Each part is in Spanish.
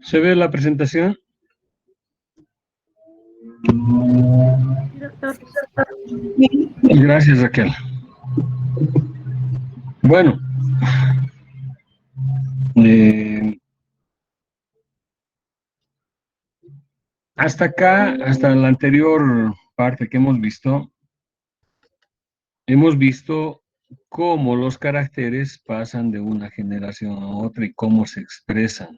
¿Se ve la presentación? Sí, doctor. Gracias, Raquel. Bueno, eh, hasta acá, hasta la anterior parte que hemos visto cómo los caracteres pasan de una generación a otra y cómo se expresan.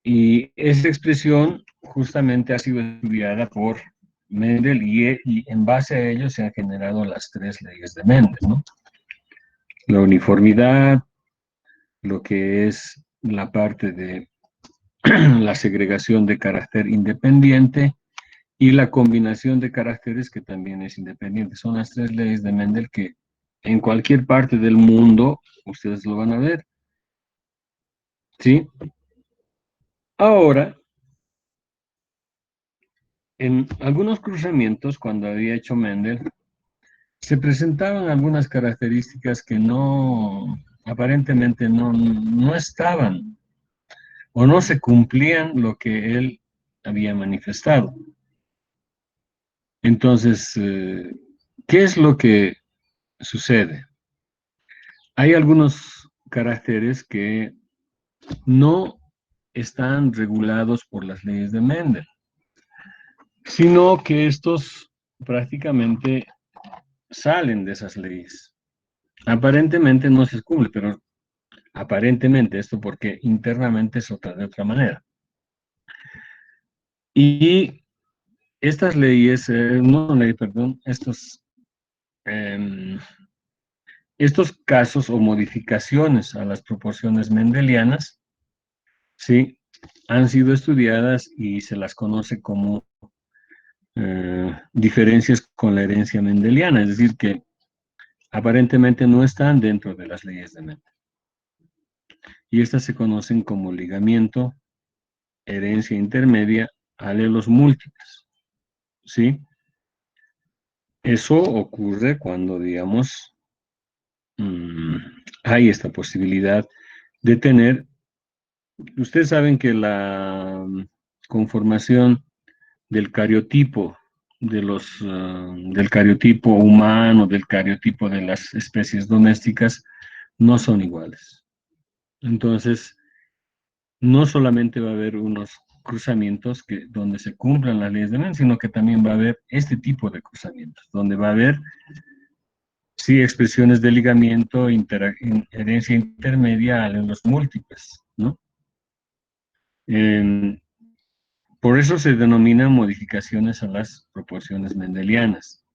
Y esa expresión justamente ha sido estudiada por Mendel y en base a ello se han generado las tres leyes de Mendel, ¿no? La uniformidad, lo que es la parte de la segregación de carácter independiente y la combinación de caracteres que también es independiente. Son las tres leyes de Mendel que en cualquier parte del mundo ustedes lo van a ver, ¿sí? Ahora, en algunos cruzamientos, cuando había hecho Mendel, se presentaban algunas características que no, aparentemente no estaban o no se cumplían lo que él había manifestado. Entonces, ¿qué es lo que sucede? Hay algunos caracteres que no están regulados por las leyes de Mendel, sino que estos prácticamente salen de esas leyes. Aparentemente no se cumple, pero aparentemente esto porque internamente es de otra manera. Y estas leyes, no ley, perdón, eh, estos casos o modificaciones a las proporciones mendelianas, sí, han sido estudiadas y se las conoce como diferencias con la herencia mendeliana, es decir, que aparentemente no están dentro de las leyes de Mendel. Y estas se conocen como ligamiento, herencia intermedia, alelos múltiples, ¿sí? Eso ocurre cuando, digamos, mmm, hay esta posibilidad de tener. Ustedes saben que la conformación del cariotipo del cariotipo humano, del cariotipo de las especies domésticas, no son iguales. Entonces, no solamente va a haber unos cruzamientos donde se cumplan las leyes de Mendel, sino que también va a haber este tipo de cruzamientos, donde va a haber, sí, expresiones de ligamiento, herencia intermedia en los múltiples, ¿no? Eh, por eso se denominan modificaciones a las proporciones mendelianas.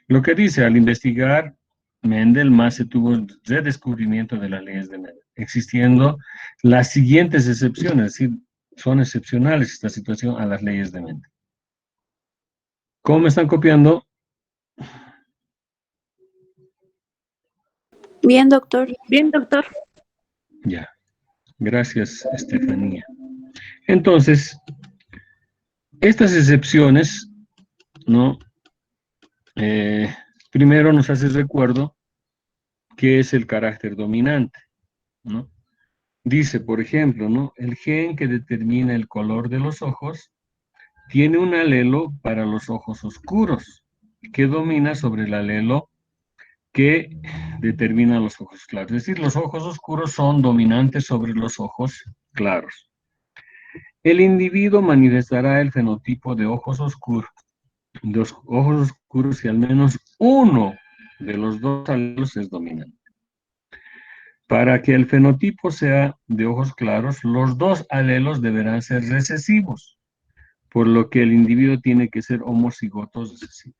Lo que dice, al investigar Mendel, más se tuvo redescubrimiento de las leyes de Mendel, existiendo las siguientes excepciones, es decir, son excepcionales esta situación a las leyes de Mendel. ¿Cómo me están copiando? Bien, doctor. Bien, doctor. Ya, gracias, Estefanía. Entonces, estas excepciones, ¿no? Primero nos hace recuerdo qué es el carácter dominante, ¿no? Dice, por ejemplo, ¿no? El gen que determina el color de los ojos tiene un alelo para los ojos oscuros, que domina sobre el alelo que determina los ojos claros. Es decir, los ojos oscuros son dominantes sobre los ojos claros. El individuo manifestará el fenotipo de ojos oscuros si al menos uno de los dos alelos es dominante. Para que el fenotipo sea de ojos claros, los dos alelos deberán ser recesivos, por lo que el individuo tiene que ser homocigoto recesivo.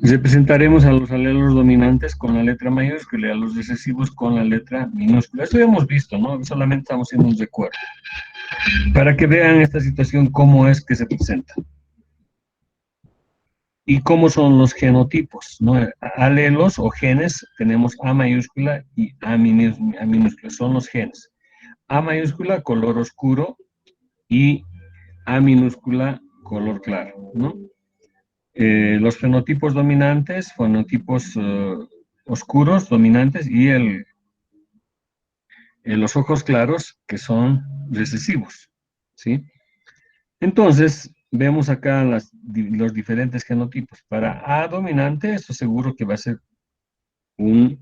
Representaremos a los alelos dominantes con la letra mayúscula y a los recesivos con la letra minúscula. Esto ya hemos visto, ¿no? Solamente estamos haciendo un recuerdo. Para que vean esta situación, cómo es que se presenta. Y cómo son los genotipos, ¿no? Alelos o genes, tenemos A mayúscula y A minúscula, son los genes. A mayúscula, color oscuro, y A minúscula, color claro, ¿no? Los fenotipos dominantes, fenotipos oscuros dominantes y los ojos claros, que son recesivos, ¿sí? Entonces, vemos acá los diferentes genotipos. Para A dominante, esto seguro que va a ser un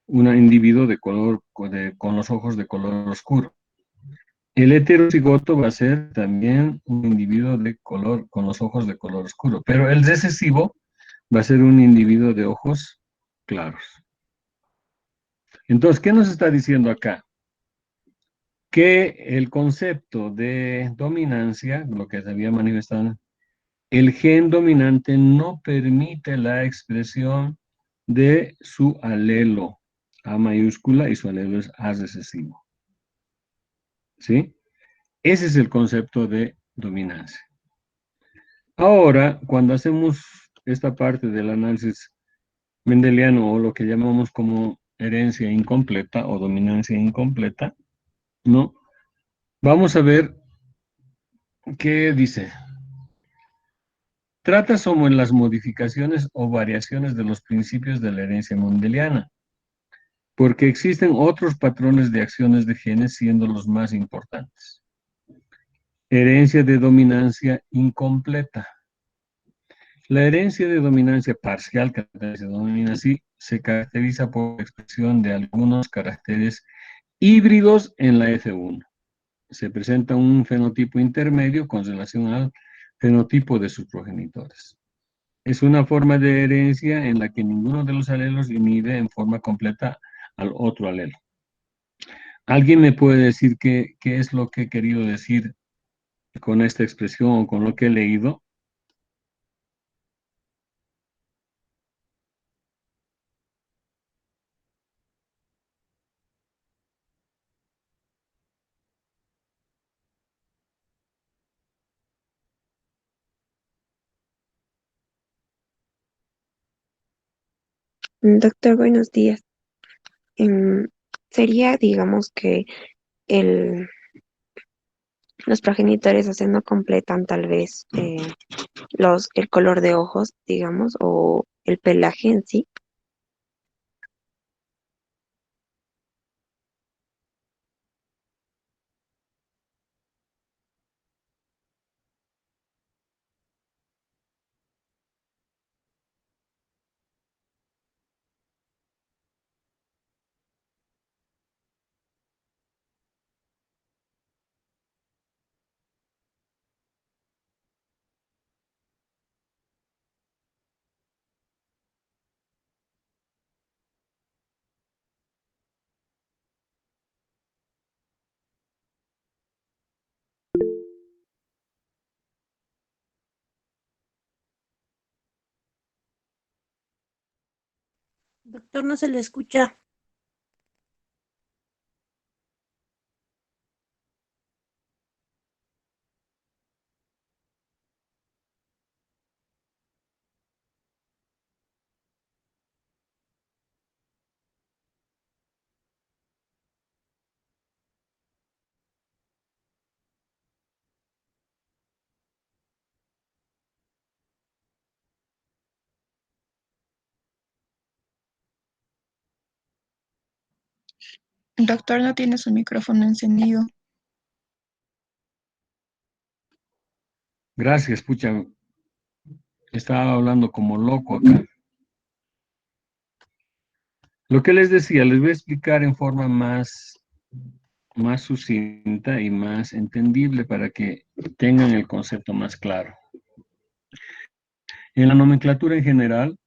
individuo de color, con los ojos de color oscuro. El heterocigoto va a ser también un individuo de color, con los ojos de color oscuro, pero el recesivo va a ser un individuo de ojos claros. Entonces, ¿qué nos está diciendo acá? Que el concepto de dominancia, lo que se había manifestado, el gen dominante no permite la expresión de su alelo A mayúscula y su alelo es A recesivo. ¿Sí? Ese es el concepto de dominancia. Ahora, cuando hacemos esta parte del análisis mendeliano o lo que llamamos como herencia incompleta o dominancia incompleta, ¿no? Vamos a ver qué dice. Trata sobre las modificaciones o variaciones de los principios de la herencia mendeliana, porque existen otros patrones de acciones de genes siendo los más importantes. Herencia de dominancia incompleta. La herencia de dominancia parcial, que se denomina así, se caracteriza por la expresión de algunos caracteres híbridos en la F1. Se presenta un fenotipo intermedio con relación al fenotipo de sus progenitores. Es una forma de herencia en la que ninguno de los alelos inhibe en forma completa al otro alelo. ¿Alguien me puede decir qué es lo que he querido decir con esta expresión o con lo que he leído? Doctor, buenos días. Em, Sería, digamos, que el, los progenitores, o sea, no completan tal vez el color de ojos, digamos, o el pelaje en sí. Doctor, no se le escucha. Doctor, no tiene su micrófono encendido. Gracias, pucha, estaba hablando como loco acá. Lo que les decía, les voy a explicar en forma más sucinta y más entendible para que tengan el concepto más claro. En la nomenclatura en general,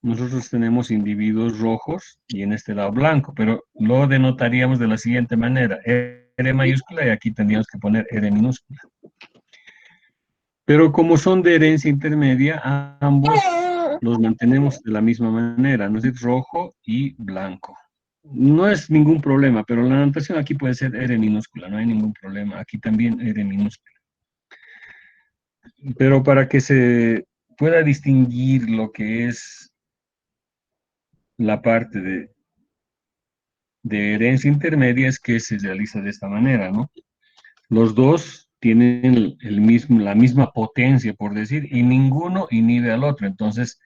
nosotros tenemos individuos rojos y en este lado blanco, pero lo denotaríamos de la siguiente manera: R mayúscula y aquí tendríamos que poner R minúscula. Pero como son de herencia intermedia, ambos los mantenemos de la misma manera, ¿no es? Rojo y blanco. No es ningún problema, pero la anotación aquí puede ser R minúscula, no hay ningún problema. Aquí también R minúscula. Pero para que se pueda distinguir lo que es la parte de herencia intermedia es que se realiza de esta manera, ¿no? Los dos tienen la misma potencia, por decir, y ninguno inhibe al otro. Entonces,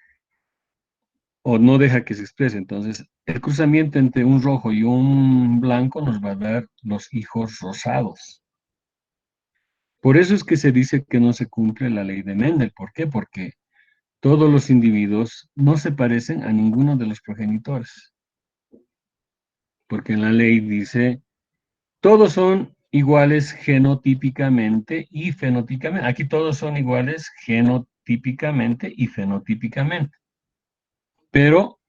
o no deja que se exprese. Entonces, el cruzamiento entre un rojo y un blanco nos va a dar los hijos rosados. Por eso es que se dice que no se cumple la ley de Mendel. ¿Por qué? Porque todos los individuos no se parecen a ninguno de los progenitores. Porque en la ley dice, todos son iguales genotípicamente y fenotípicamente. Aquí todos son iguales genotípicamente y fenotípicamente. Pero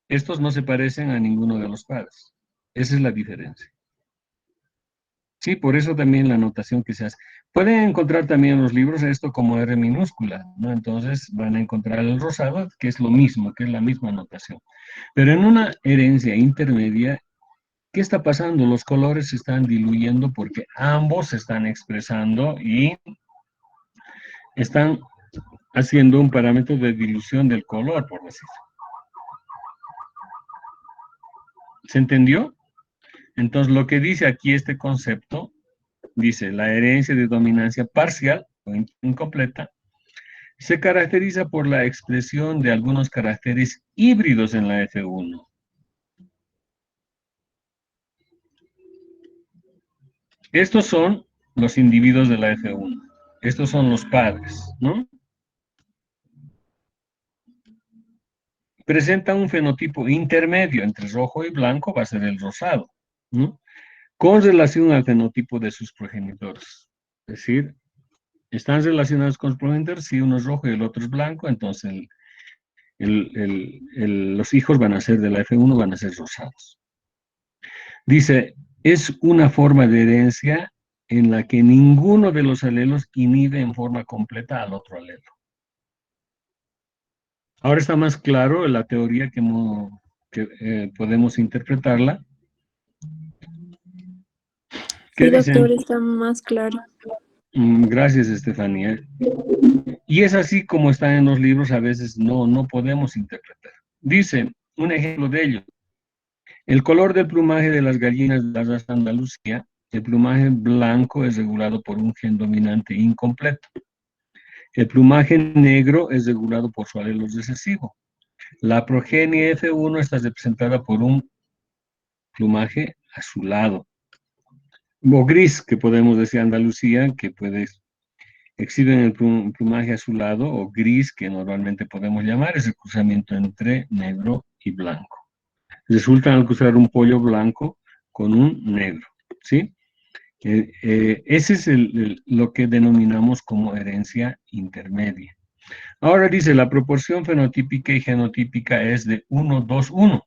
estos no se parecen a ninguno de los padres. Esa es la diferencia. Sí, por eso también la notación que se hace. Pueden encontrar también en los libros esto como R minúscula, ¿no? Entonces van a encontrar el rosado, que es lo mismo, que es la misma notación. Pero en una herencia intermedia, ¿qué está pasando? Los colores se están diluyendo porque ambos se están expresando y están haciendo un parámetro de dilución del color, por decirlo. ¿Se entendió? Entonces, lo que dice aquí este concepto, dice, la herencia de dominancia parcial o incompleta se caracteriza por la expresión de algunos caracteres híbridos en la F1. Estos son los individuos de la F1. Estos son los padres, ¿no? Presenta un fenotipo intermedio entre rojo y blanco, va a ser el rosado, ¿no? Con relación al fenotipo de sus progenitores. Es decir, están relacionados con los progenitores, si uno es rojo y el otro es blanco, entonces los hijos van a ser de la F1, van a ser rosados. Dice, es una forma de herencia en la que ninguno de los alelos inhibe en forma completa al otro alelo. Ahora está más claro la teoría que podemos interpretarla. ¿Qué Sí, doctor, dicen? está más claro. Gracias, Estefanía. Y es así como está en los libros, a veces no podemos interpretar. Dice, un ejemplo de ello, el color del plumaje de las gallinas de la raza Andalucía, el plumaje blanco es regulado por un gen dominante incompleto. El plumaje negro es regulado por su alelo recesivo. La progenie F1 está representada por un plumaje azulado o gris, que podemos decir Andalucía, que exhiben el plumaje azulado o gris, que normalmente podemos llamar, es el cruzamiento entre negro y blanco. Resultan al cruzar un pollo blanco con un negro, ¿sí? Ese es lo que denominamos como herencia intermedia. Ahora dice, la proporción fenotípica y genotípica es de 1:2:1.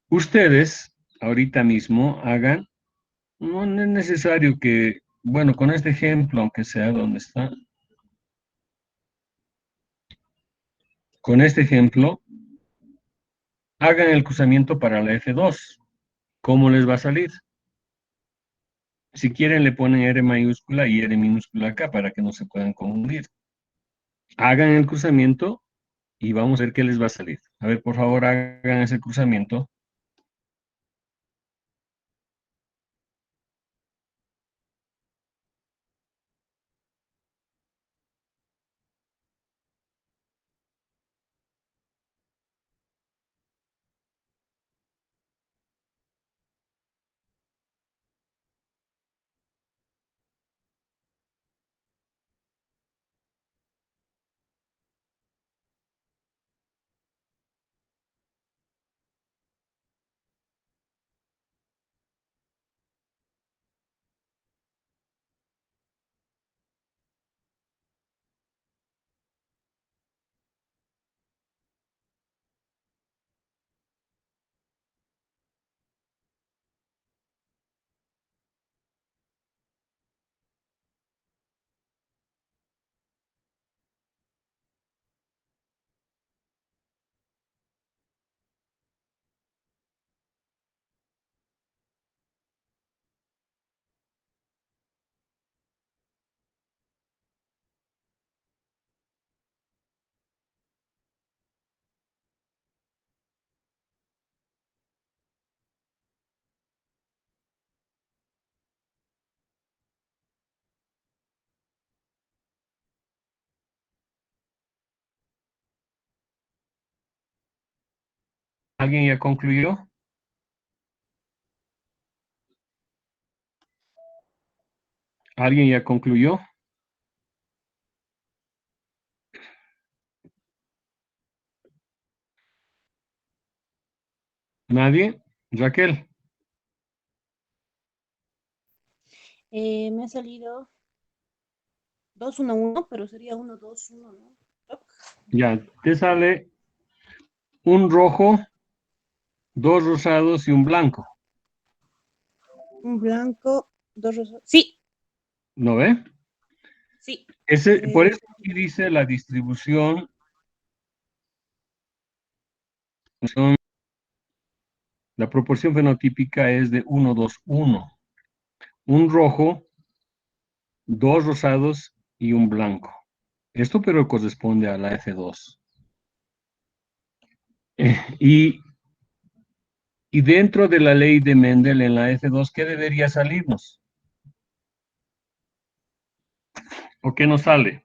Ustedes ahorita mismo hagan, no es necesario que, bueno, con este ejemplo, aunque sea donde está, con este ejemplo, hagan el cruzamiento para la F2. ¿Cómo les va a salir? Si quieren le ponen R mayúscula y R minúscula acá para que no se puedan confundir. Hagan el cruzamiento y vamos a ver qué les va a salir. A ver, por favor, hagan ese cruzamiento. ¿Alguien ya concluyó? ¿Alguien ya concluyó? ¿Nadie? Raquel. Me ha salido 2-1-1, pero sería 1-2-1, ¿no? Ya, te sale un rojo, dos rosados y un blanco. Un blanco, dos rosas. Sí, ¿No ve? sí. Por eso aquí dice la distribución, la proporción fenotípica es de 1-2-1. Un rojo, dos rosados y un blanco. Esto pero corresponde a la F2. Y dentro de la ley de Mendel en la F2, ¿qué debería salirnos? ¿O qué nos sale?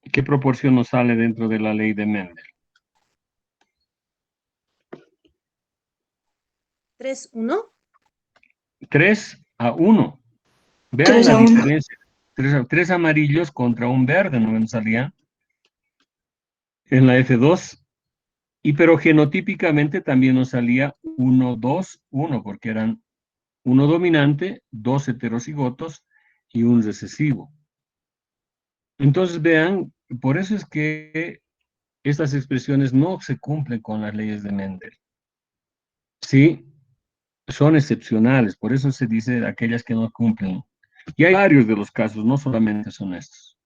¿Qué proporción nos sale dentro de la ley de Mendel? 3-1. 3-1. Vean 3 la a 1. diferencia. Tres amarillos contra un verde, ¿no me salían? En la F2. Pero genotípicamente también nos salía 1-2-1, porque eran uno dominante, dos heterocigotos y un recesivo. Entonces vean, por eso es que estas expresiones no se cumplen con las leyes de Mendel. Sí, son excepcionales, por eso se dice aquellas que no cumplen. Y hay varios de los casos, no solamente son estos.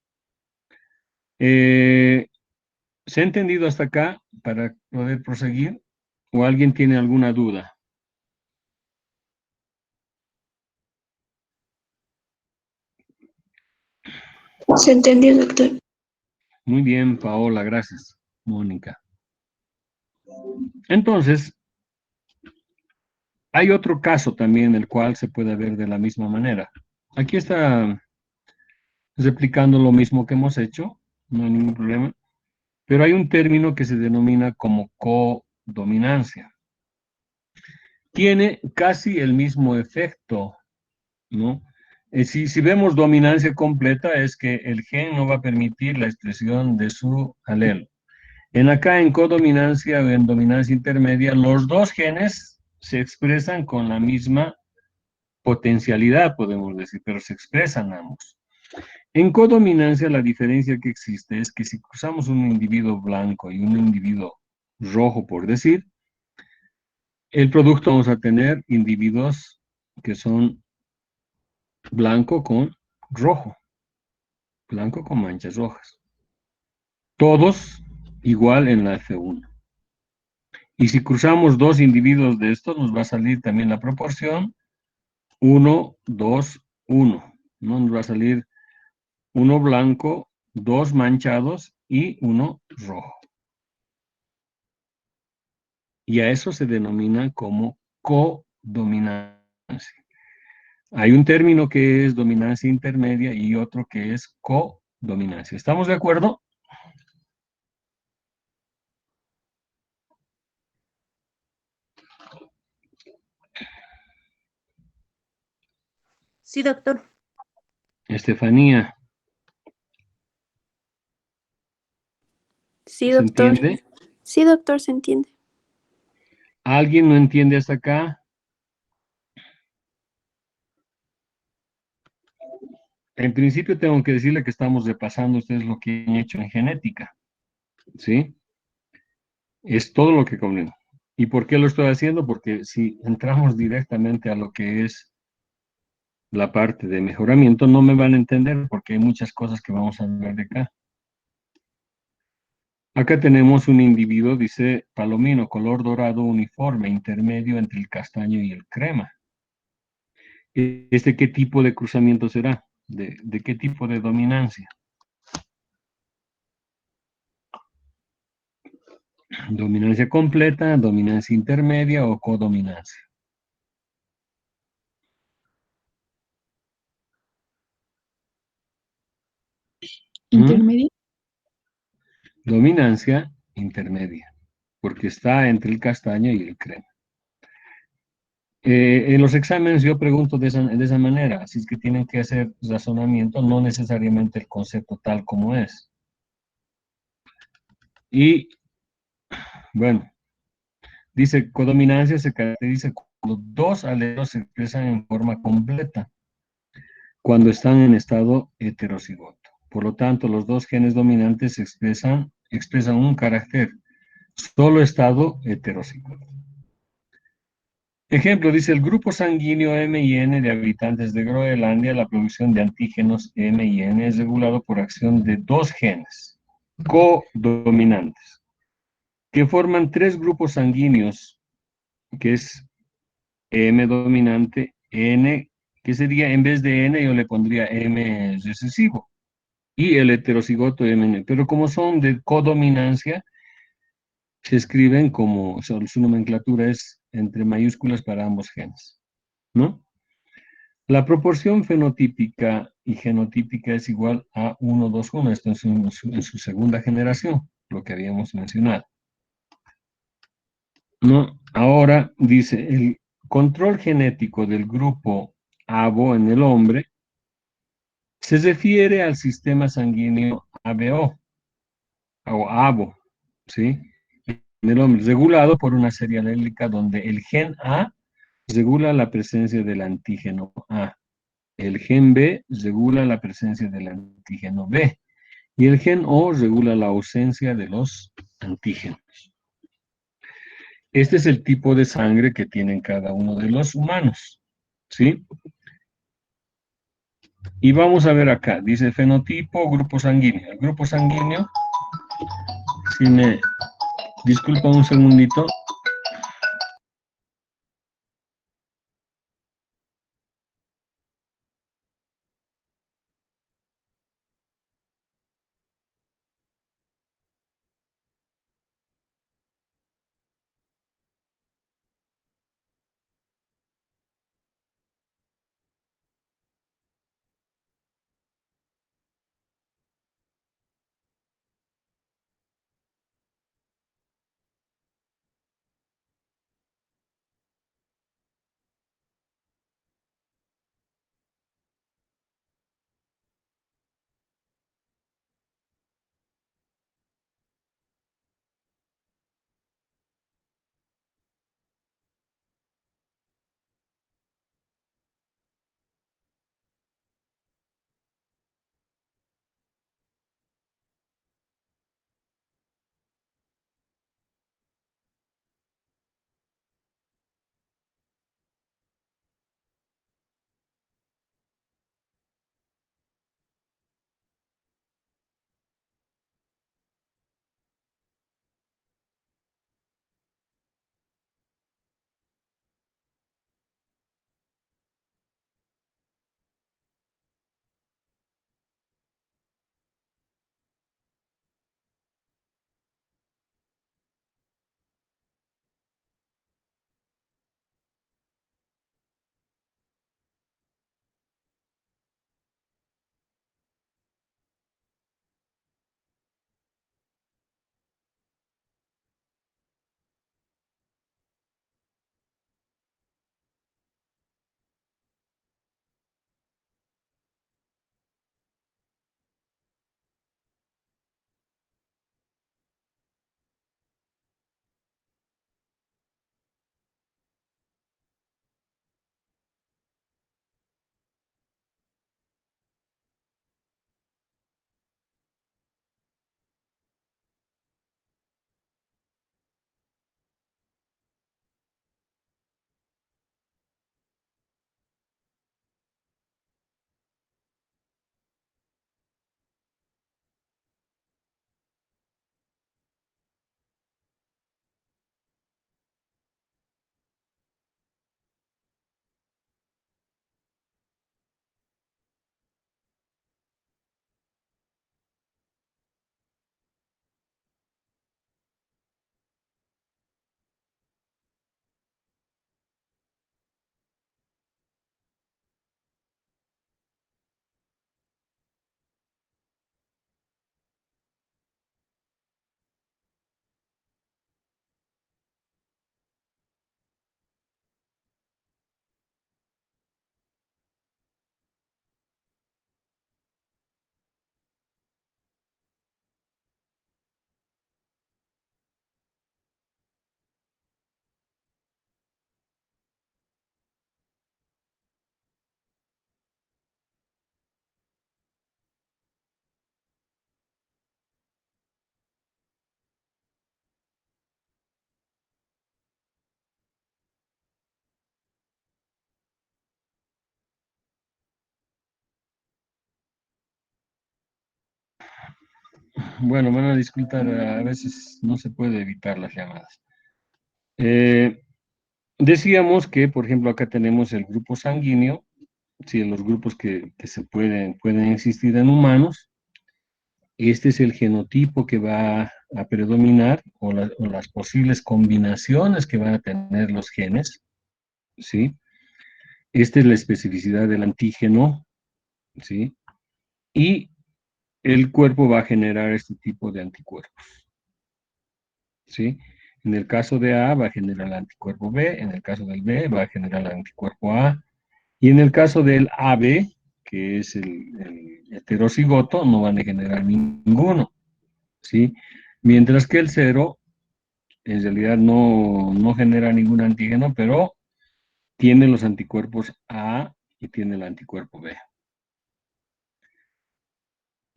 ¿Se ha entendido hasta acá para poder proseguir? ¿O alguien tiene alguna duda? Se entendió, doctor. Muy bien, Paola, gracias. Mónica. Entonces, hay otro caso también el cual se puede ver de la misma manera. Aquí está replicando lo mismo que hemos hecho, no hay ningún problema, pero hay un término que se denomina como codominancia. Tiene casi el mismo efecto, ¿no? Si vemos dominancia completa es que el gen no va a permitir la expresión de su alelo. En codominancia o en dominancia intermedia, los dos genes se expresan con la misma potencialidad, podemos decir, pero se expresan ambos. En codominancia, la diferencia que existe es que si cruzamos un individuo blanco y un individuo rojo, por decir, el producto vamos a tener individuos que son blanco con rojo, blanco con manchas rojas. Todos igual en la F1. Y si cruzamos dos individuos de estos, nos va a salir también la proporción 1-2-1. ¿No? Nos va a salir uno blanco, dos manchados y uno rojo. Y a eso se denomina como codominancia. Hay un término que es dominancia intermedia y otro que es codominancia. ¿Estamos de acuerdo? Sí, doctor. Estefanía, Sí, ¿se doctor. entiende? Sí, doctor, se entiende. ¿Alguien no entiende hasta acá? En principio tengo que decirle que estamos repasando ustedes lo que han hecho en genética, ¿sí? Es todo lo que comprendo. ¿Y por qué lo estoy haciendo? Porque si entramos directamente a lo que es la parte de mejoramiento, no me van a entender porque hay muchas cosas que vamos a ver de acá. Acá tenemos un individuo, dice palomino, color dorado uniforme, intermedio entre el castaño y el crema. ¿Qué tipo de cruzamiento será? ¿De qué tipo de dominancia? ¿Dominancia completa, dominancia intermedia o codominancia? ¿Mm? Intermedio. Dominancia intermedia, porque está entre el castaño y el crema. En los exámenes yo pregunto de esa manera, así es que tienen que hacer razonamiento, no necesariamente el concepto tal como es. Y bueno, dice, codominancia se caracteriza cuando dos alelos se expresan en forma completa, cuando están en estado heterocigoto. Por lo tanto, los dos genes dominantes expresan un carácter solo estado heterocigoto. Ejemplo, dice el grupo sanguíneo M y N de habitantes de Groenlandia, la producción de antígenos M y N es regulado por acción de dos genes codominantes que forman tres grupos sanguíneos, que es M dominante, N, que sería en vez de N yo le pondría M recesivo y el heterocigoto MN, pero como son de codominancia, se escriben como, su nomenclatura es entre mayúsculas para ambos genes, ¿no? La proporción fenotípica y genotípica es igual a 1, 2, 1. Esto es en su segunda generación, lo que habíamos mencionado. ¿No? Ahora dice, el control genético del grupo ABO en el hombre se refiere al sistema sanguíneo ABO o ABO, ¿sí? En el hombre, regulado por una serie alélica donde el gen A regula la presencia del antígeno A. El gen B regula la presencia del antígeno B y el gen O regula la ausencia de los antígenos. Este es el tipo de sangre que tienen cada uno de los humanos, ¿sí? Y vamos a ver acá, dice fenotipo, grupo sanguíneo. El grupo sanguíneo, si me disculpa un segundito. Bueno, van a disculpar, a veces no se puede evitar las llamadas. Eh, Decíamos que, por ejemplo, acá tenemos el grupo sanguíneo, sí, los grupos que se pueden existir en humanos. Este es el genotipo que va a predominar o las posibles combinaciones que van a tener los genes, ¿sí? Esta es la especificidad del antígeno, ¿sí? Y el cuerpo va a generar este tipo de anticuerpos, ¿sí? En el caso de A va a generar el anticuerpo B, en el caso del B va a generar el anticuerpo A, y en el caso del AB, que es el heterocigoto, no van a generar ninguno, ¿sí? Mientras que el cero, en realidad no genera ningún antígeno, pero tiene los anticuerpos A y tiene el anticuerpo B.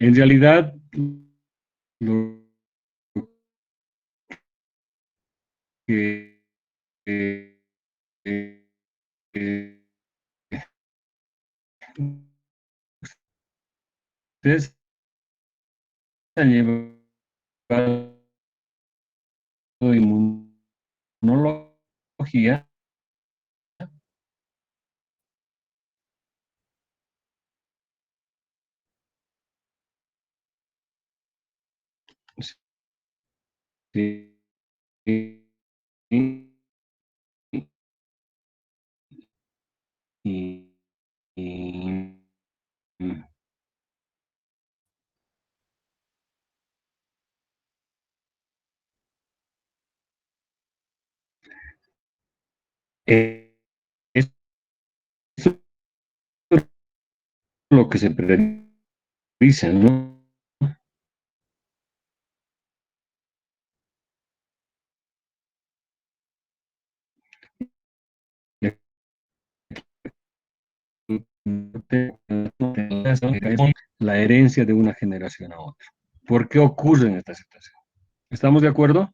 En realidad, lo que eh, eh, ustedes han llevado inmunología, sí, y, y- y- esto es lo que se predice, ¿no? La herencia de una generación a otra. ¿Por qué ocurre en esta situación? ¿Estamos de acuerdo?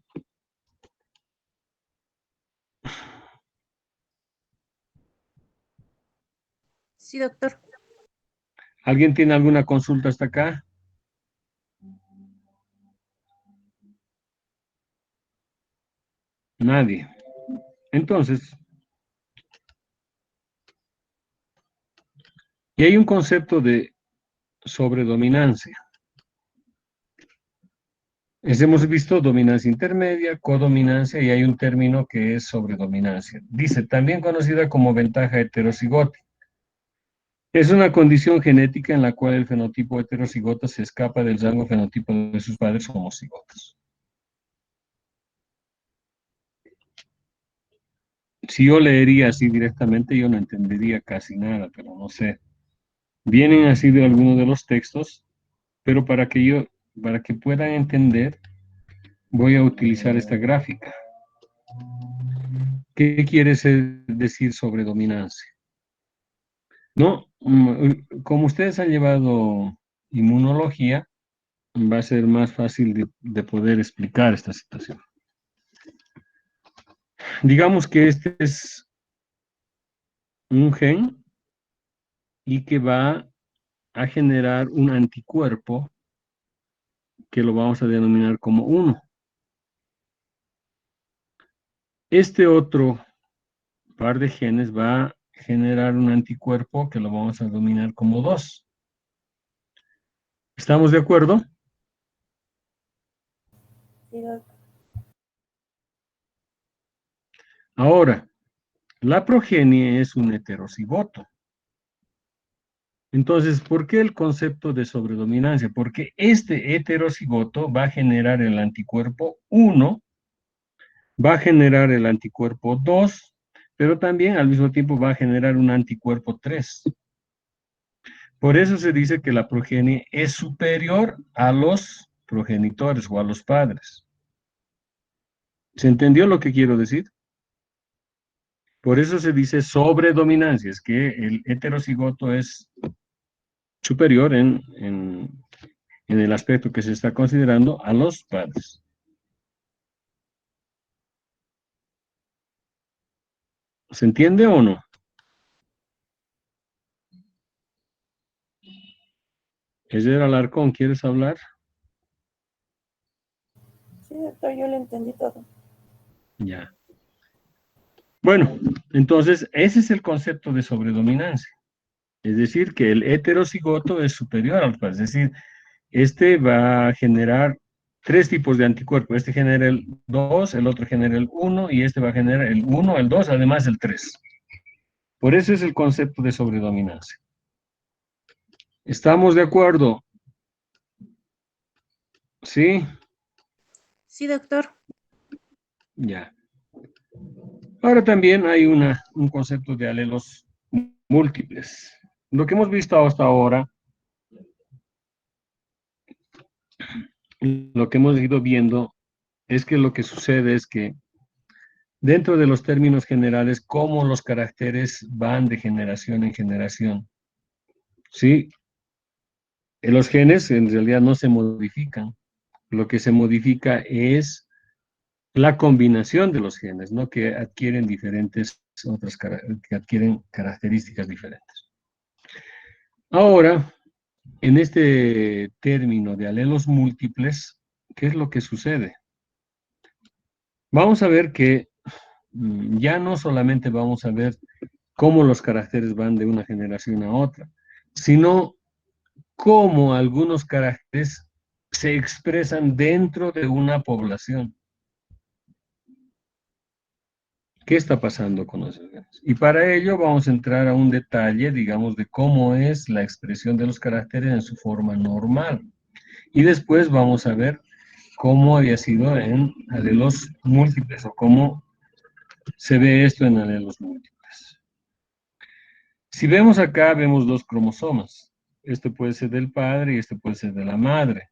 Sí, doctor. ¿Alguien tiene alguna consulta hasta acá? Nadie. Entonces, y hay un concepto de sobredominancia. Hemos visto dominancia intermedia, codominancia y hay un término que es sobredominancia. Dice, también conocida como ventaja heterocigótica. Es una condición genética en la cual el fenotipo heterocigota se escapa del rango fenotipo de sus padres homocigotos. Si yo leería así directamente, yo no entendería casi nada, pero no sé. Vienen así de algunos de los textos, pero para que puedan entender, voy a utilizar esta gráfica. ¿Qué quiere decir sobre dominancia? No, como ustedes han llevado inmunología, va a ser más fácil de poder explicar esta situación. Digamos que este es un gen y que va a generar un anticuerpo que lo vamos a denominar como 1. Este otro par de genes va a generar un anticuerpo que lo vamos a denominar como 2. ¿Estamos de acuerdo? Sí, doctor. Ahora, la progenie es un heterocigoto. Entonces, ¿por qué el concepto de sobredominancia? Porque este heterocigoto va a generar el anticuerpo 1, va a generar el anticuerpo 2, pero también al mismo tiempo va a generar un anticuerpo 3. Por eso se dice que la progenie es superior a los progenitores o a los padres. ¿Se entendió lo que quiero decir? Por eso se dice sobredominancia, es que el heterocigoto es superior en el aspecto que se está considerando a los padres. ¿Se entiende o no? Eder Alarcón, ¿quieres hablar? doctor, yo lo entendí todo. Ya. Bueno, entonces ese es el concepto de sobredominancia. Es decir, que el heterocigoto es superior al par. Es decir, este va a generar tres tipos de anticuerpos. Este genera el 2, el otro genera el 1 y este va a generar el 1, el 2, además el 3. Por eso es el concepto de sobredominancia. ¿Estamos de acuerdo? ¿Sí? Sí, doctor. Ya. Ahora también hay un concepto de alelos múltiples. Lo que hemos visto hasta ahora, lo que hemos ido viendo, es que lo que sucede es que dentro de los términos generales, cómo los caracteres van de generación en generación. ¿Sí? Los genes en realidad no se modifican. Lo que se modifica es la combinación de los genes, ¿no? Que adquieren que adquieren características diferentes. Ahora, en este término de alelos múltiples, ¿qué es lo que sucede? Vamos a ver que ya no solamente vamos a ver cómo los caracteres van de una generación a otra, sino cómo algunos caracteres se expresan dentro de una población. ¿Qué está pasando con esos genes? Y para ello vamos a entrar a un detalle, digamos, de cómo es la expresión de los caracteres en su forma normal. Y después vamos a ver cómo había sido en alelos múltiples o cómo se ve esto en alelos múltiples. Si vemos acá, vemos dos cromosomas. Este puede ser del padre y este puede ser de la madre.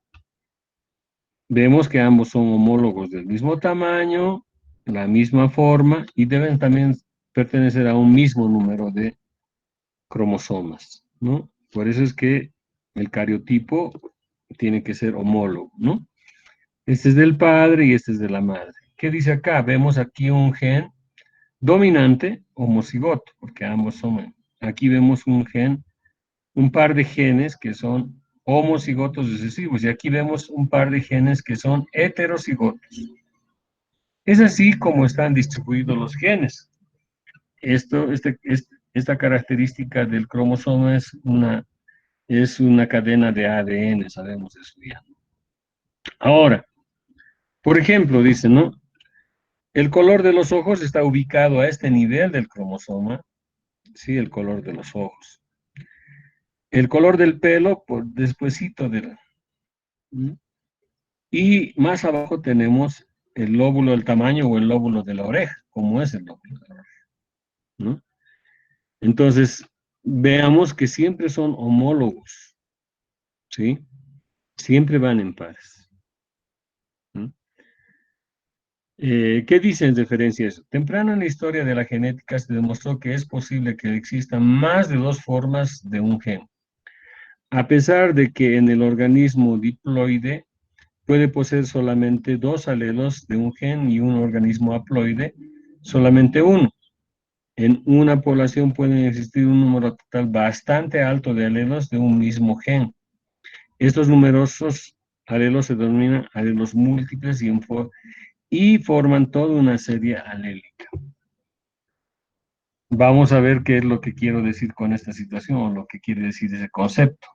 Vemos que ambos son homólogos del mismo tamaño, la misma forma y deben también pertenecer a un mismo número de cromosomas, ¿no? Por eso es que el cariotipo tiene que ser homólogo, ¿no? Este es del padre y este es de la madre. ¿Qué dice acá? Vemos aquí un gen dominante homocigoto, porque ambos son. Aquí vemos un gen, un par de genes que son homocigotos recesivos y aquí vemos un par de genes que son heterocigotos. Es así como están distribuidos los genes. Esta característica del cromosoma es una cadena de ADN, sabemos eso ya. Ahora, por ejemplo, dice, ¿no? El color de los ojos está ubicado a este nivel del cromosoma, ¿sí? El color de los ojos. El color del pelo, por despuesito del... ¿no? Y más abajo tenemos el lóbulo del tamaño o el lóbulo de la oreja, como es el lóbulo de la oreja, ¿no? Entonces, veamos que siempre son homólogos, ¿sí? Siempre van en pares. ¿No? ¿Qué dice en referencia a eso? Temprano en la historia de la genética se demostró que es posible que existan más de dos formas de un gen. A pesar de que en el organismo diploide puede poseer solamente dos alelos de un gen y un organismo haploide solamente uno. En una población pueden existir un número total bastante alto de alelos de un mismo gen. Estos numerosos alelos se denominan alelos múltiples y forman toda una serie alélica. Vamos a ver qué es lo que quiero decir con esta situación o lo que quiere decir ese concepto.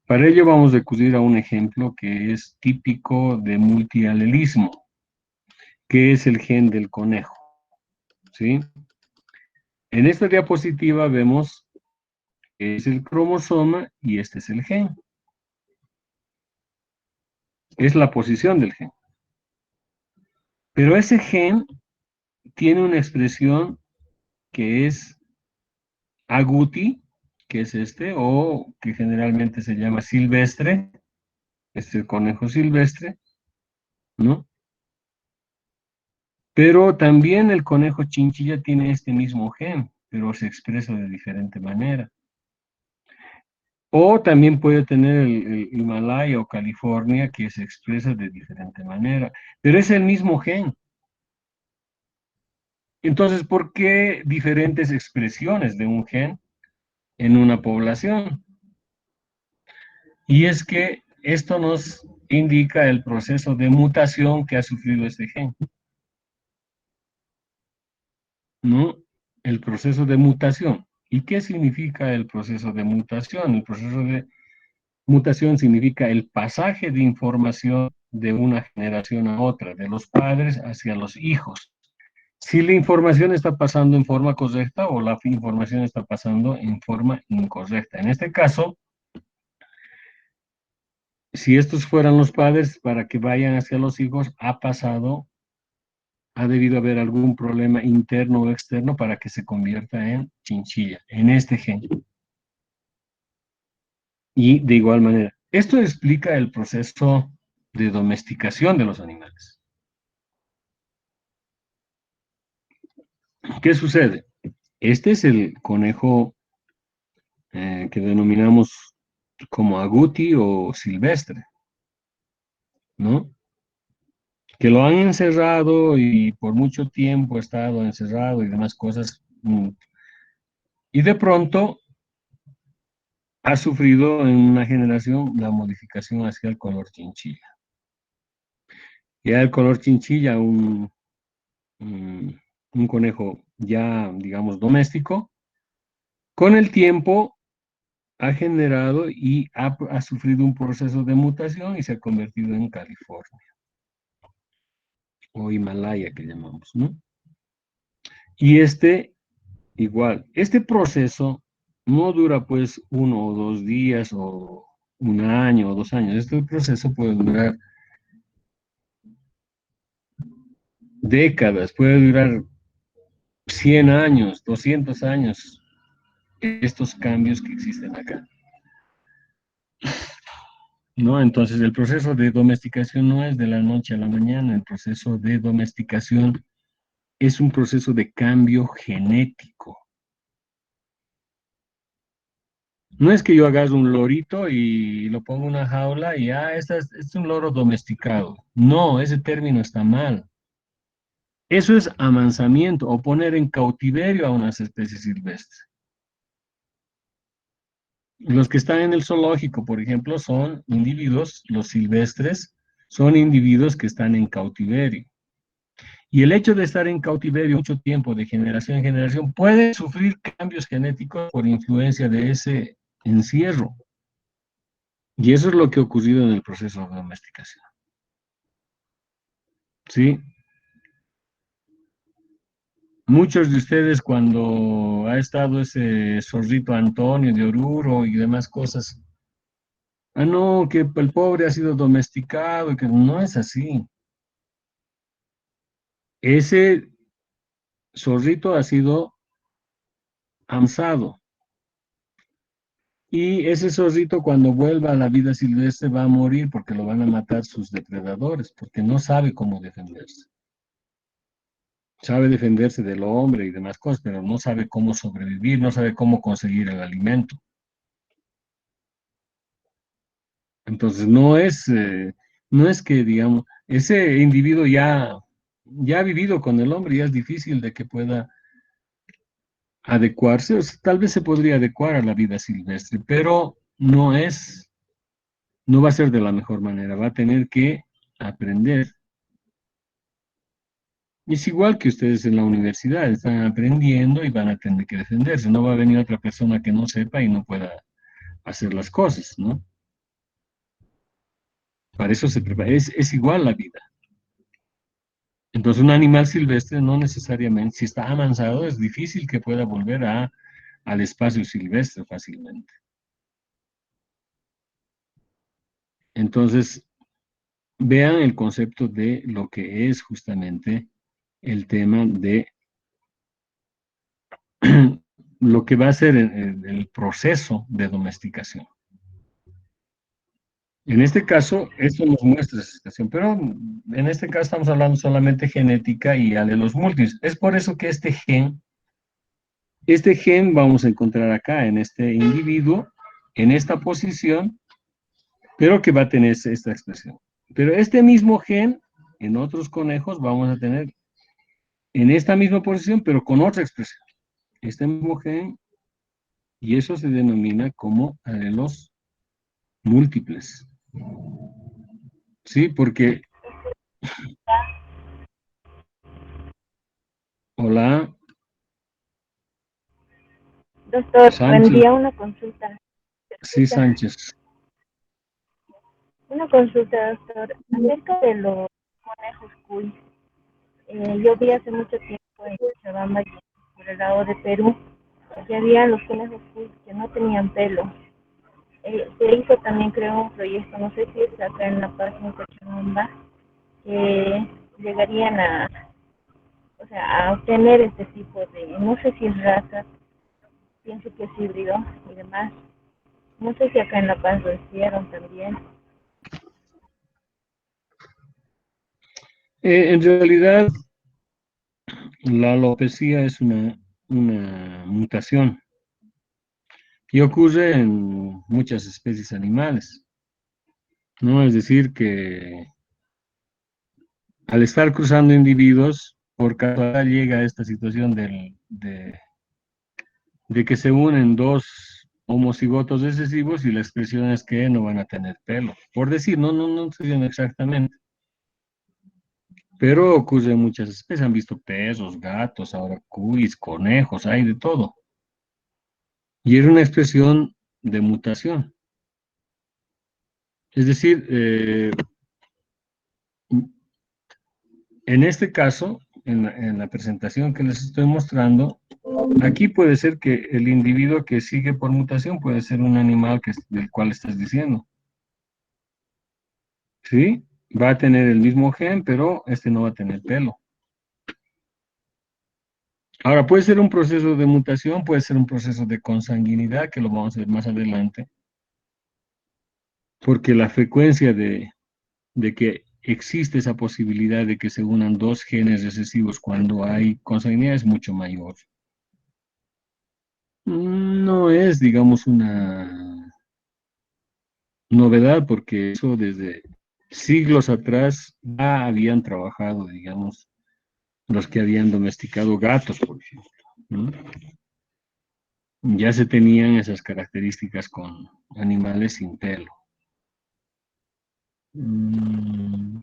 Para ello vamos a acudir a un ejemplo que es típico de multialelismo, que es el gen del conejo. ¿Sí? En esta diapositiva vemos que es el cromosoma y este es el gen. Es la posición del gen. Pero ese gen tiene una expresión que es agouti, que es este, o que generalmente se llama silvestre, este es el conejo silvestre, ¿no? Pero también el conejo chinchilla tiene este mismo gen, pero se expresa de diferente manera. O también puede tener el Himalaya o California que se expresa de diferente manera, pero es el mismo gen. Entonces, ¿por qué diferentes expresiones de un gen en una población? Y es que esto nos indica el proceso de mutación que ha sufrido este gen, ¿no? El proceso de mutación. ¿Y qué significa el proceso de mutación? El proceso de mutación significa el pasaje de información de una generación a otra, de los padres hacia los hijos. Si la información está pasando en forma correcta o la información está pasando en forma incorrecta. En este caso, si estos fueran los padres para que vayan hacia los hijos, ha debido haber algún problema interno o externo para que se convierta en chinchilla, en este gen. Y de igual manera, esto explica el proceso de domesticación de los animales. ¿Qué sucede? Este es el conejo que denominamos como agouti o silvestre, ¿no? Que lo han encerrado y por mucho tiempo ha estado encerrado y demás cosas. Y de pronto ha sufrido en una generación la modificación hacia el color chinchilla. Ya el color chinchilla, un conejo ya, digamos, doméstico, con el tiempo ha generado y ha sufrido un proceso de mutación y se ha convertido en California o Himalaya que llamamos, ¿no? Y igual, este proceso no dura pues 1 o 2 días o 1 año o 2 años. Este proceso puede durar décadas, puede durar 100 años, 200 años, estos cambios que existen acá, ¿no? Entonces, el proceso de domesticación no es de la noche a la mañana, el proceso de domesticación es un proceso de cambio genético. No es que yo haga un lorito y lo pongo en una jaula y este es un loro domesticado. No, ese término está mal. Eso es amansamiento o poner en cautiverio a unas especies silvestres. Los que están en el zoológico, por ejemplo, son individuos, los silvestres, son individuos que están en cautiverio. Y el hecho de estar en cautiverio mucho tiempo, de generación en generación, puede sufrir cambios genéticos por influencia de ese encierro. Y eso es lo que ha ocurrido en el proceso de domesticación. ¿Sí? Muchos de ustedes cuando ha estado ese zorrito Antonio de Oruro y demás cosas, no, que el pobre ha sido domesticado y que no es así. Ese zorrito ha sido amsado. Y ese zorrito cuando vuelva a la vida silvestre va a morir porque lo van a matar sus depredadores, porque no sabe cómo defenderse. Sabe defenderse del hombre y demás cosas, pero no sabe cómo sobrevivir, no sabe cómo conseguir el alimento. Entonces no es que, digamos, ese individuo ya ha vivido con el hombre y es difícil de que pueda adecuarse, o sea, tal vez se podría adecuar a la vida silvestre, pero no va a ser de la mejor manera, va a tener que aprender. Es igual que ustedes en la universidad, están aprendiendo y van a tener que defenderse. No va a venir otra persona que no sepa y no pueda hacer las cosas, ¿no? Para eso se prepara. Es igual la vida. Entonces, un animal silvestre no necesariamente, si está amansado, es difícil que pueda volver al espacio silvestre fácilmente. Entonces, vean el concepto de lo que es justamente el tema de lo que va a ser el proceso de domesticación. En este caso, esto nos muestra esa situación, pero en este caso estamos hablando solamente genética y alelos múltiples. Es por eso que este gen vamos a encontrar acá en este individuo, en esta posición, pero que va a tener esta expresión. Pero este mismo gen, en otros conejos, vamos a tener en esta misma posición, pero con otra expresión. Este mismo gen, y eso se denomina como alelos múltiples. Sí, porque, hola, Doctor, buen Sánchez, día, una consulta. sí, Sánchez. Una consulta, doctor, acerca de los conejos cuy. Yo vi hace mucho tiempo en Cochabamba, y por el lado de Perú, que había los conejos cuy que no tenían pelo. Se hizo también, creo, un proyecto, no sé si es acá en La Paz, en Cochabamba, que llegarían a, o sea, a obtener este tipo de, no sé si es raza, pienso que es híbrido y demás. No sé si acá en La Paz lo hicieron también. En realidad, la alopecia es una mutación y ocurre en muchas especies animales, ¿no? Es decir, que al estar cruzando individuos, por casualidad llega a esta situación de que se unen dos homocigotos recesivos y la expresión es que no van a tener pelo. Por decir, no se llama exactamente, pero ocurre en muchas especies. Han visto perros, gatos, ahora cuis, conejos, hay de todo. Y era una expresión de mutación. Es decir, en este caso, en la presentación que les estoy mostrando, aquí puede ser que el individuo que sigue por mutación puede ser un animal del cual estás diciendo. ¿Sí? Va a tener el mismo gen, pero este no va a tener pelo. Ahora, puede ser un proceso de mutación, puede ser un proceso de consanguinidad, que lo vamos a ver más adelante, porque la frecuencia de que existe esa posibilidad de que se unan dos genes recesivos cuando hay consanguinidad es mucho mayor. No es, digamos, una novedad, porque eso desde siglos atrás ya habían trabajado, digamos, los que habían domesticado gatos, por ejemplo, ¿no? Ya se tenían esas características con animales sin pelo. Mm,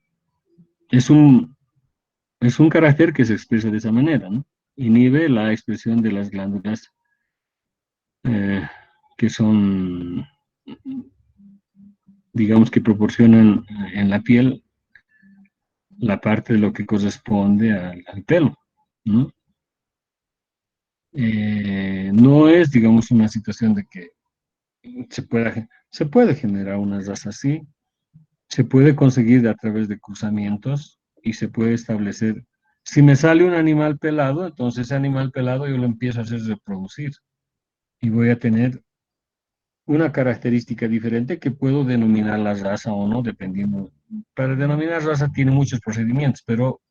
Es un, es un carácter que se expresa de esa manera, ¿no? Inhibe la expresión de las glándulas eh, que son, digamos, que proporcionan en la piel la parte de lo que corresponde al pelo, ¿no? No es, digamos, una situación de que se puede generar una raza así, se puede conseguir a través de cruzamientos y se puede establecer, si me sale un animal pelado, entonces ese animal pelado yo lo empiezo a hacer reproducir y voy a tener una característica diferente que puedo denominar la raza o no, dependiendo. Para denominar raza tiene muchos procedimientos, pero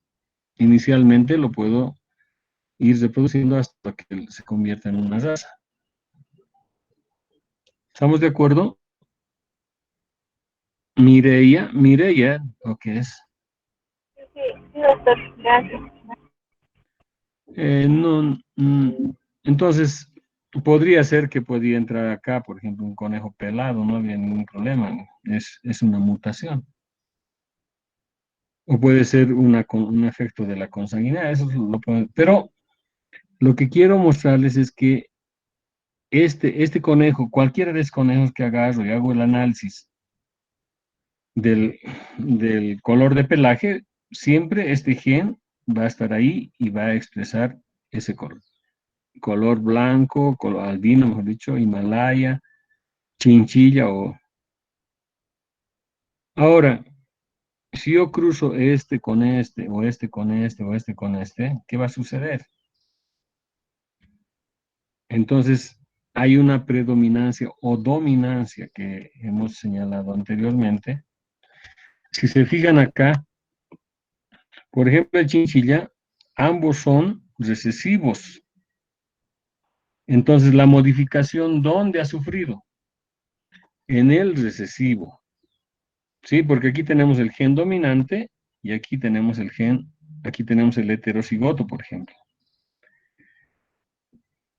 inicialmente lo puedo ir reproduciendo hasta que se convierta en una raza. ¿Estamos de acuerdo? Mireia, ¿o qué es? Sí, sí, doctor, gracias. No, entonces, podría ser que podía entrar acá, por ejemplo, un conejo pelado, no había ningún problema, es una mutación. O puede ser un efecto de la consanguinidad, pero lo que quiero mostrarles es que este conejo, cualquiera de esos conejos que agarro y hago el análisis del color de pelaje, siempre este gen va a estar ahí y va a expresar ese color. Color blanco, color albino, mejor dicho, Himalaya, chinchilla o... Ahora, si yo cruzo este con este, o este con este, o este con este, ¿qué va a suceder? Entonces, hay una predominancia o dominancia que hemos señalado anteriormente. Si se fijan acá, por ejemplo, el chinchilla, ambos son recesivos. Entonces, la modificación, ¿dónde ha sufrido? En el recesivo. Sí, porque aquí tenemos el gen dominante y aquí tenemos el heterocigoto, por ejemplo.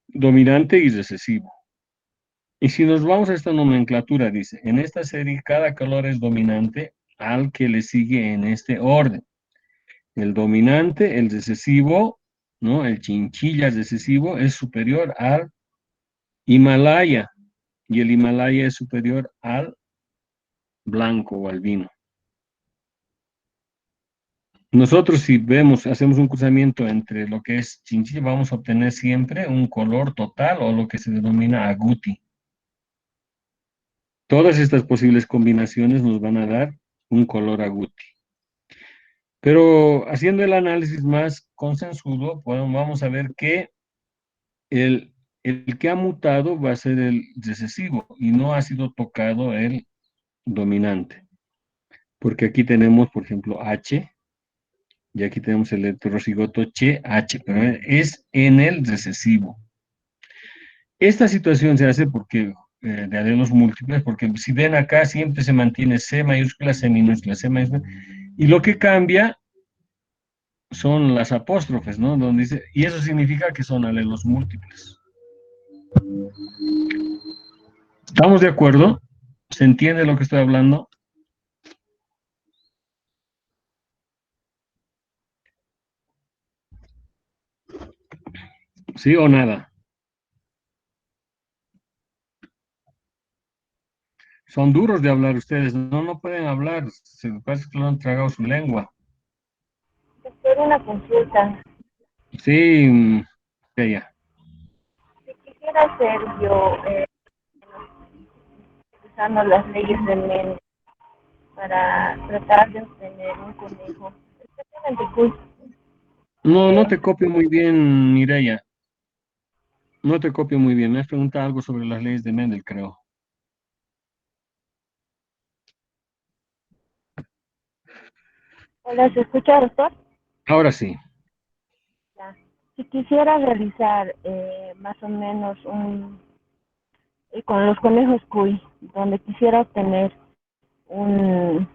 Dominante y recesivo. Y si nos vamos a esta nomenclatura, dice, en esta serie cada color es dominante al que le sigue en este orden. El dominante, el recesivo, ¿no? El chinchilla recesivo es superior al Himalaya y el Himalaya es superior al blanco o al vino. Nosotros si vemos, hacemos un cruzamiento entre lo que es chinchilla, vamos a obtener siempre un color total o lo que se denomina agouti. Todas estas posibles combinaciones nos van a dar un color agouti. Pero haciendo el análisis más concienzudo, vamos a ver que el, el que ha mutado va a ser el recesivo y no ha sido tocado el dominante. Porque aquí tenemos, por ejemplo, H, y aquí tenemos el heterocigoto CH, pero es en el recesivo. Esta situación se hace porque de alelos múltiples, porque si ven acá siempre se mantiene C mayúscula, C minúscula, C mayúscula, y lo que cambia son las apóstrofes, ¿no? Donde dice, y eso significa que son alelos múltiples. ¿Estamos de acuerdo? ¿Se entiende lo que estoy hablando? ¿Sí o nada? Son duros de hablar ustedes, no pueden hablar, se parece que lo han tragado su lengua. Doctor, una consulta. Sí, ya. Si quisiera hacer yo, usando las leyes de Mendel para tratar de obtener un conejo, especialmente cuy, No te copio muy bien, Mireya. No te copio muy bien. Me has preguntado algo sobre las leyes de Mendel, creo. hola, ¿se escucha, doctor? Ahora sí. Ya. Si quisiera realizar más o menos con los conejos cuy, donde quisiera obtener un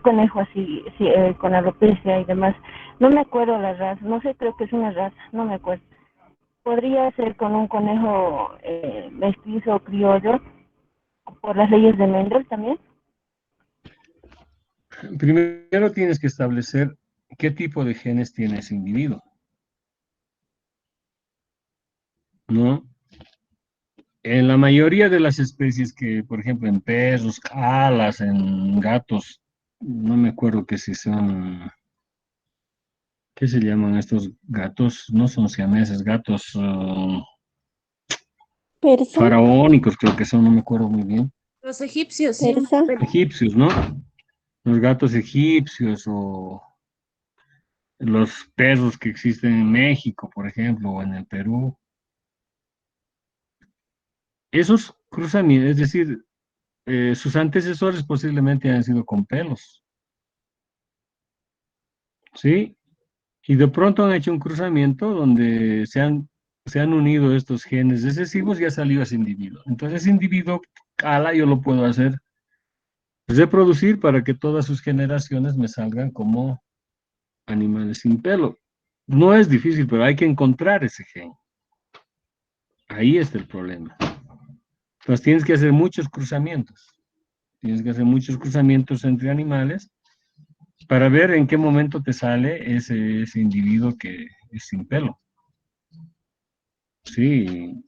conejo así, sí, con alopecia y demás, no me acuerdo la raza, no sé, creo que es una raza, no me acuerdo. Podría ser con un conejo mestizo o criollo, por las leyes de Mendel también. Primero tienes que establecer qué tipo de genes tiene ese individuo, ¿no? En la mayoría de las especies que, por ejemplo, en perros, alas, en gatos, no me acuerdo que si son, ¿qué se llaman estos gatos? No son siameses, gatos Persa, faraónicos creo que son, no me acuerdo muy bien. Los egipcios, sí, persa, Egipcios, ¿no? Los gatos egipcios o los perros que existen en México, por ejemplo, o en el Perú. Esos cruzamientos, es decir, sus antecesores posiblemente han sido con pelos, ¿sí? Y de pronto han hecho un cruzamiento donde se han unido estos genes recesivos y ha salido ese individuo. Entonces, ese individuo, yo lo puedo hacer reproducir para que todas sus generaciones me salgan como animales sin pelo. No es difícil, pero hay que encontrar ese gen. Ahí está el problema. Entonces tienes que hacer muchos cruzamientos. Tienes que hacer muchos cruzamientos entre animales para ver en qué momento te sale ese individuo que es sin pelo. Sí.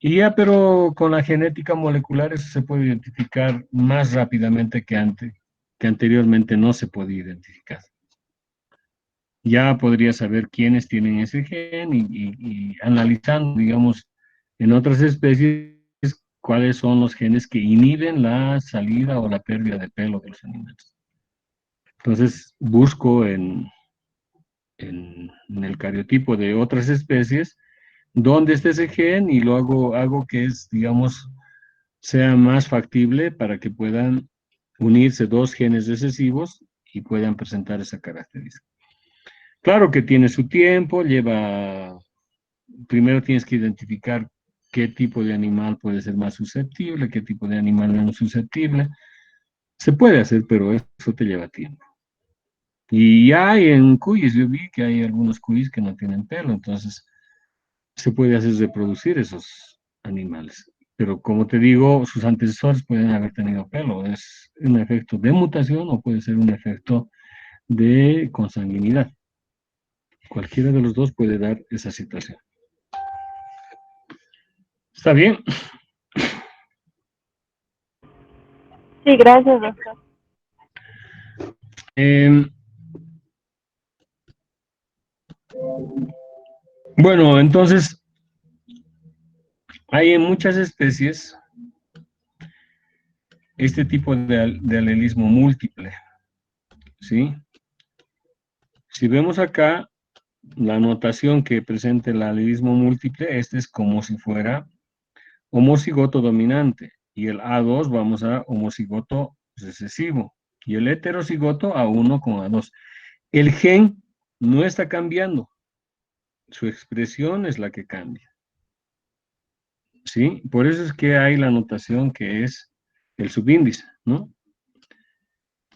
Y ya, pero con la genética molecular eso se puede identificar más rápidamente que anteriormente no se podía identificar. Ya podría saber quiénes tienen ese gen y analizando, digamos, en otras especies, cuáles son los genes que inhiben la salida o la pérdida de pelo de los animales. Entonces, busco en el cariotipo de otras especies dónde está ese gen y lo hago que es, digamos, sea más factible para que puedan unirse dos genes recesivos y puedan presentar esa característica. Claro que tiene su tiempo, primero tienes que identificar qué tipo de animal puede ser más susceptible, qué tipo de animal menos susceptible. Se puede hacer, pero eso te lleva tiempo. Y hay en cuyes, yo vi que hay algunos cuyes que no tienen pelo, entonces se puede hacer reproducir esos animales. Pero como te digo, sus antecesores pueden haber tenido pelo. Es un efecto de mutación o puede ser un efecto de consanguinidad. Cualquiera de los dos puede dar esa situación. ¿Está bien? Sí, gracias, doctor. Bueno, entonces, hay en muchas especies este tipo de alelismo múltiple, ¿sí? Si vemos acá la notación que presenta el alelismo múltiple, este es como si fuera homocigoto dominante, y el A2 vamos a homocigoto recesivo, y el heterocigoto A1 con A2. El gen no está cambiando, su expresión es la que cambia, ¿sí? Por eso es que hay la notación que es el subíndice, ¿no?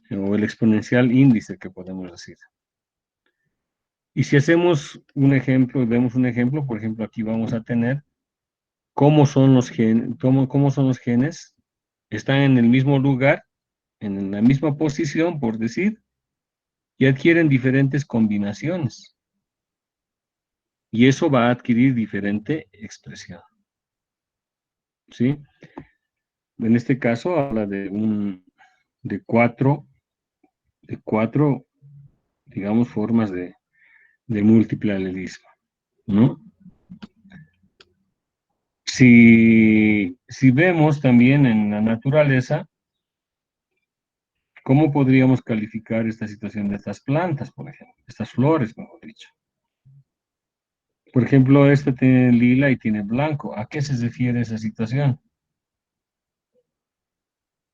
O el exponencial índice que podemos decir. Y si hacemos un ejemplo, vemos un ejemplo, por ejemplo, aquí vamos a tener cómo son los genes, están en el mismo lugar, en la misma posición, por decir, y adquieren diferentes combinaciones. Y eso va a adquirir diferente expresión. ¿Sí? En este caso habla de cuatro, digamos, formas de múltiple alelismo, ¿no? Si vemos también en la naturaleza, ¿cómo podríamos calificar esta situación de estas plantas, por ejemplo? Estas flores, mejor dicho. Por ejemplo, esta tiene lila y tiene blanco. ¿A qué se refiere esa situación?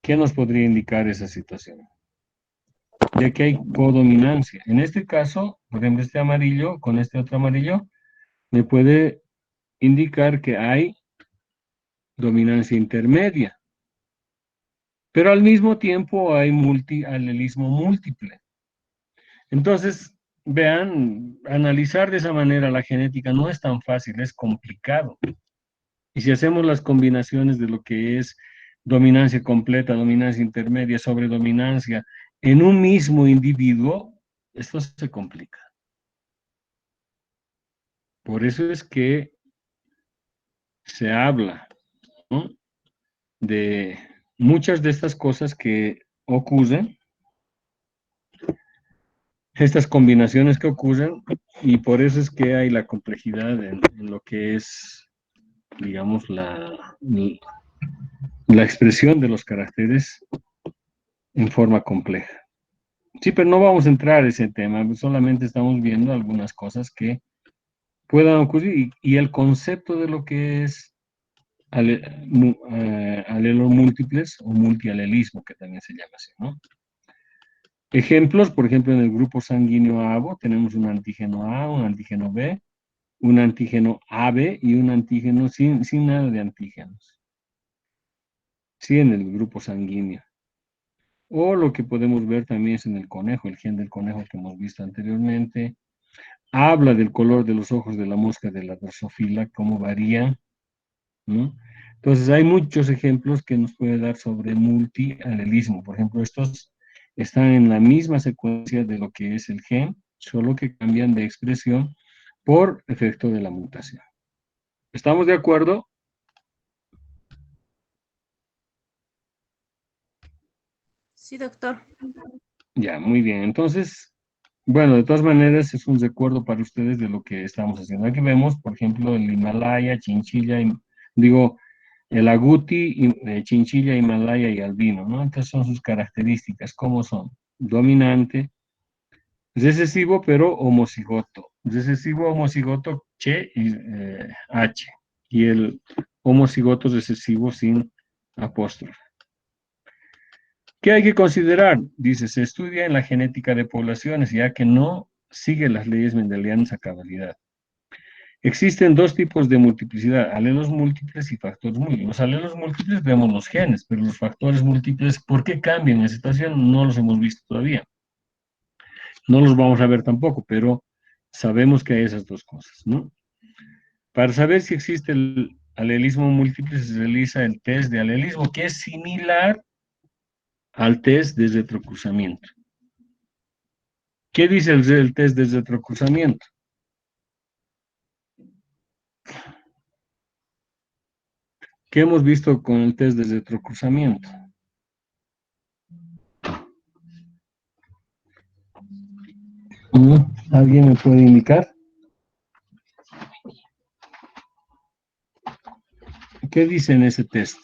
¿Qué nos podría indicar esa situación? De que hay codominancia. En este caso, por ejemplo, este amarillo con este otro amarillo, me puede indicar que hay dominancia intermedia. Pero al mismo tiempo hay multialelismo múltiple. Entonces, vean, analizar de esa manera la genética no es tan fácil, es complicado. Y si hacemos las combinaciones de lo que es dominancia completa, dominancia intermedia, sobredominancia en un mismo individuo, esto se complica. Por eso es que se habla, ¿no?, de muchas de estas cosas que ocurren, estas combinaciones que ocurren, y por eso es que hay la complejidad en lo que es, digamos, la expresión de los caracteres en forma compleja. Sí, pero no vamos a entrar en ese tema, solamente estamos viendo algunas cosas que puedan ocurrir y el concepto de lo que es alelos múltiples o multialelismo, que también se llama así, ¿no? Ejemplos, por ejemplo, en el grupo sanguíneo ABO tenemos un antígeno A, un antígeno B, un antígeno AB y un antígeno sin nada de antígenos. Sí, en el grupo sanguíneo. O lo que podemos ver también es en el conejo, el gen del conejo que hemos visto anteriormente. Habla del color de los ojos de la mosca de la Drosophila, cómo varía, ¿no? Entonces hay muchos ejemplos que nos puede dar sobre multialelismo. Por ejemplo, estos están en la misma secuencia de lo que es el gen, solo que cambian de expresión por efecto de la mutación. ¿Estamos de acuerdo? Sí, doctor. Ya, muy bien. Entonces, bueno, de todas maneras es un recuerdo para ustedes de lo que estamos haciendo. Aquí vemos, por ejemplo, el Himalaya, chinchilla, digo, el agouti, chinchilla, Himalaya y albino, ¿no? Estas son sus características. ¿Cómo son? Dominante, recesivo, pero homocigoto. Recesivo, homocigoto, Che y H. Y el homocigoto recesivo sin apóstrofe. ¿Qué hay que considerar? Dice, se estudia en la genética de poblaciones, ya que no sigue las leyes mendelianas a cabalidad. Existen dos tipos de multiplicidad, alelos múltiples y factores múltiples. Los alelos múltiples vemos los genes, pero los factores múltiples, ¿por qué cambian en situación? No los hemos visto todavía. No los vamos a ver tampoco, pero sabemos que hay esas dos cosas, ¿no? Para saber si existe alelismo múltiple se realiza el test de alelismo, que es similar al test de retrocruzamiento. ¿Qué dice el test de retrocruzamiento? ¿Qué hemos visto con el test de retrocruzamiento? ¿Alguien me puede indicar? ¿Qué dice en ese test?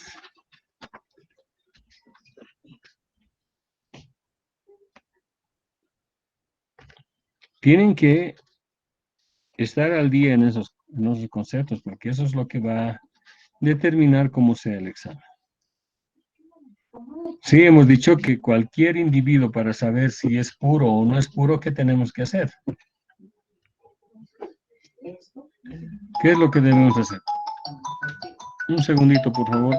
Tienen que estar al día en esos conceptos, porque eso es lo que va a determinar cómo sea el examen. Sí, hemos dicho que cualquier individuo, para saber si es puro o no es puro, ¿qué tenemos que hacer? ¿Qué es lo que debemos hacer? Un segundito, por favor.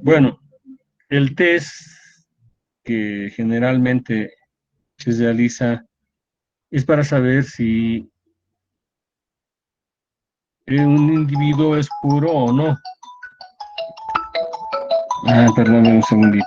Bueno, el test que generalmente se realiza es para saber si un individuo es puro o no. Perdón, un segundito.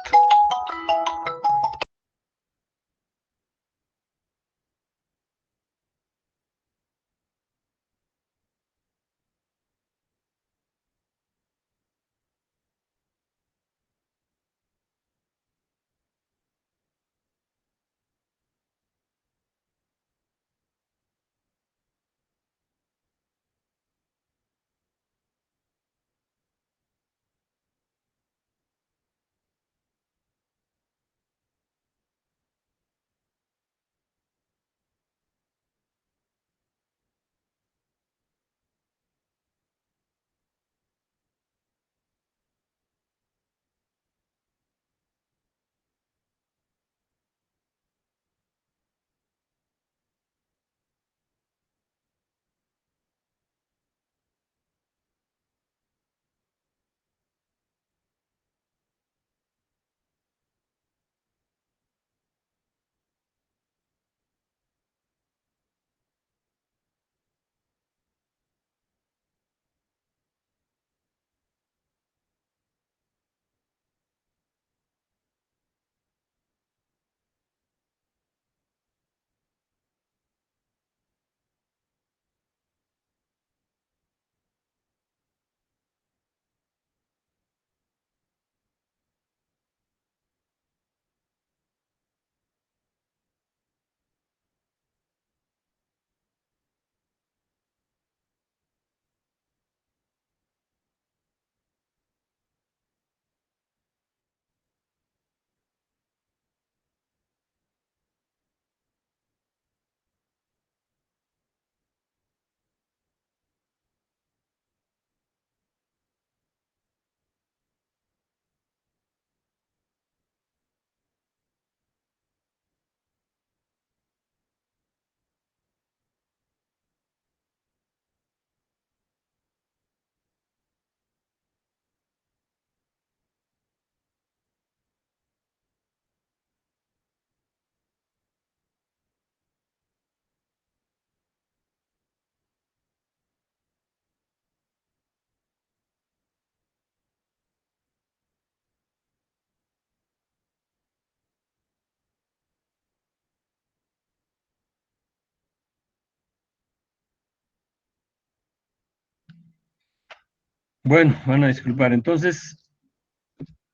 Bueno, van a disculpar. Entonces,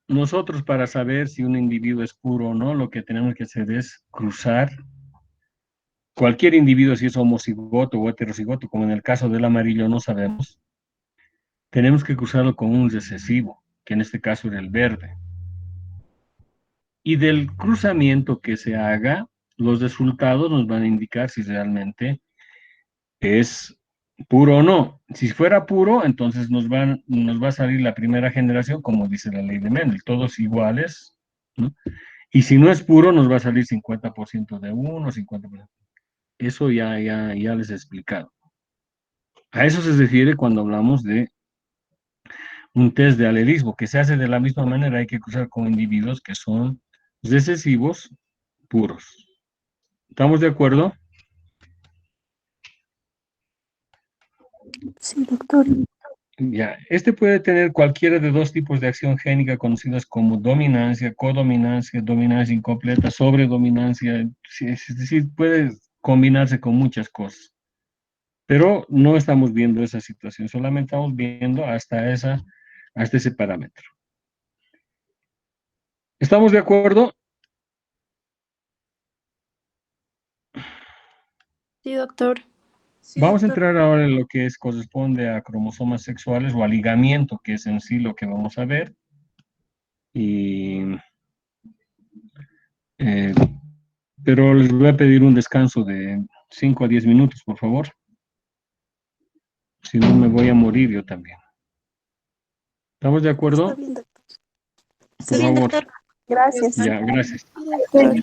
nosotros para saber si un individuo es puro o no, lo que tenemos que hacer es cruzar cualquier individuo, si es homocigoto o heterocigoto, como en el caso del amarillo no sabemos, tenemos que cruzarlo con un recesivo, que en este caso era el verde. Y del cruzamiento que se haga, los resultados nos van a indicar si realmente es puro o no. Si fuera puro, entonces nos va a salir la primera generación, como dice la ley de Mendel, todos iguales, ¿no? Y si no es puro, nos va a salir 50% de uno, 50%. Eso ya les he explicado. A eso se refiere cuando hablamos de un test de alelismo, que se hace de la misma manera, hay que cruzar con individuos que son recesivos puros. ¿Estamos de acuerdo? Sí, doctor. Ya, este puede tener cualquiera de dos tipos de acción génica conocidas como dominancia, codominancia, dominancia incompleta, sobredominancia, es decir, puede combinarse con muchas cosas. Pero no estamos viendo esa situación, solamente estamos viendo hasta ese parámetro. ¿Estamos de acuerdo? Sí, doctor. Sí, Vamos a doctor. entrar ahora en lo que corresponde a cromosomas sexuales o a ligamiento, que es en sí lo que vamos a ver. Eh, pero les voy a pedir un descanso de 5 a 10 minutos, por favor. Si no, me voy a morir yo también. ¿Estamos de Está acuerdo? bien, doctor. Por Sí, favor. doctor. Gracias. Ya, gracias. Sí, doctor.